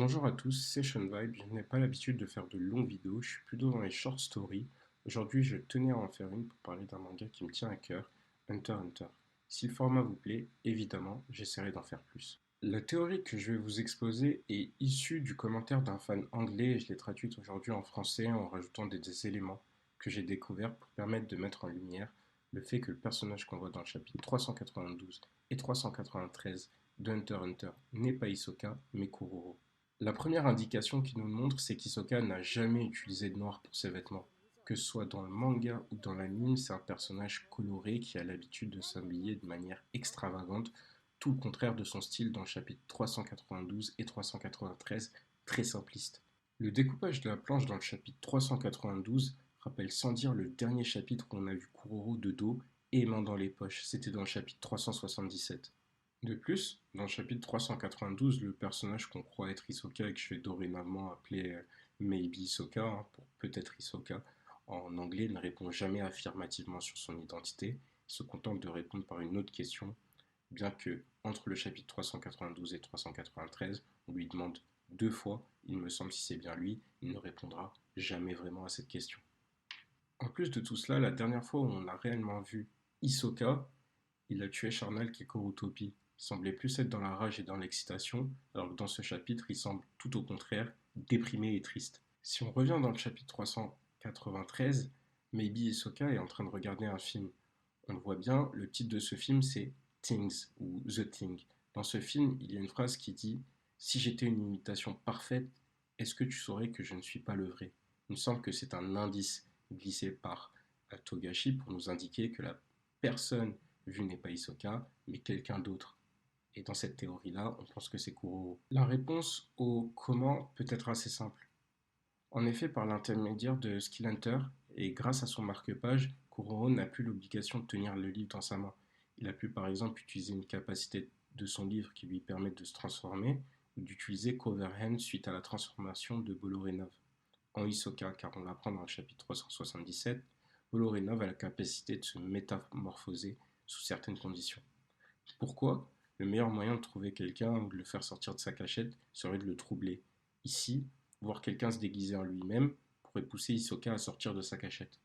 Bonjour à tous, c'est Sean Vibe. Je n'ai pas l'habitude de faire de longues vidéos, je suis plutôt dans les short stories. Aujourd'hui, je tenais à en faire une pour parler d'un manga qui me tient à cœur, Hunter x Hunter. Si le format vous plaît, évidemment, j'essaierai d'en faire plus. La théorie que je vais vous exposer est issue du commentaire d'un fan anglais et je l'ai traduite aujourd'hui en français en rajoutant des éléments que j'ai découverts pour permettre de mettre en lumière le fait que le personnage qu'on voit dans le chapitre 392 et 393 de Hunter x Hunter n'est pas Hisoka, mais Kuroro. La première indication qu'il nous montre, c'est qu'Hisoka n'a jamais utilisé de noir pour ses vêtements. Que ce soit dans le manga ou dans l'anime, c'est un personnage coloré qui a l'habitude de s'habiller de manière extravagante, tout le contraire de son style dans le chapitre 392 et 393, très simpliste. Le découpage de la planche dans le chapitre 392 rappelle sans dire le dernier chapitre où on a vu Kuroro de dos et main dans les poches, c'était dans le chapitre 377. De plus, dans le chapitre 392, le personnage qu'on croit être Hisoka et que je vais dorénavant appeler Maybe Hisoka, pour peut-être Hisoka, en anglais ne répond jamais affirmativement sur son identité, il se contente de répondre par une autre question, bien que entre le chapitre 392 et 393, on lui demande deux fois, il me semble si c'est bien lui, il ne répondra jamais vraiment à cette question. En plus de tout cela, la dernière fois où on a réellement vu Hisoka, il a tué Charnel qui est Kurotopi. Il semblait plus être dans la rage et dans l'excitation, alors que dans ce chapitre, il semble tout au contraire, déprimé et triste. Si on revient dans le chapitre 393, Maybe Hisoka est en train de regarder un film. On le voit bien, le titre de ce film c'est Things ou The Thing. Dans ce film, il y a une phrase qui dit Si j'étais une imitation parfaite, est-ce que tu saurais que je ne suis pas le vrai? Il me semble que c'est un indice glissé par Togashi pour nous indiquer que la personne vue n'est pas Hisoka, mais quelqu'un d'autre. Et dans cette théorie-là, on pense que c'est Kuroro. La réponse au comment peut être assez simple. En effet, par l'intermédiaire de Skill Hunter et grâce à son marque-page, Kuroro n'a plus l'obligation de tenir le livre dans sa main. Il a pu par exemple utiliser une capacité de son livre qui lui permet de se transformer ou d'utiliser Cover Hand suite à la transformation de Bolorenov en Hisoka, car on l'apprend dans le chapitre 377, Bolorenov a la capacité de se métamorphoser sous certaines conditions. Pourquoi? Le meilleur moyen de trouver quelqu'un ou de le faire sortir de sa cachette serait de le troubler. Ici, voir quelqu'un se déguiser en lui-même pourrait pousser Hisoka à sortir de sa cachette.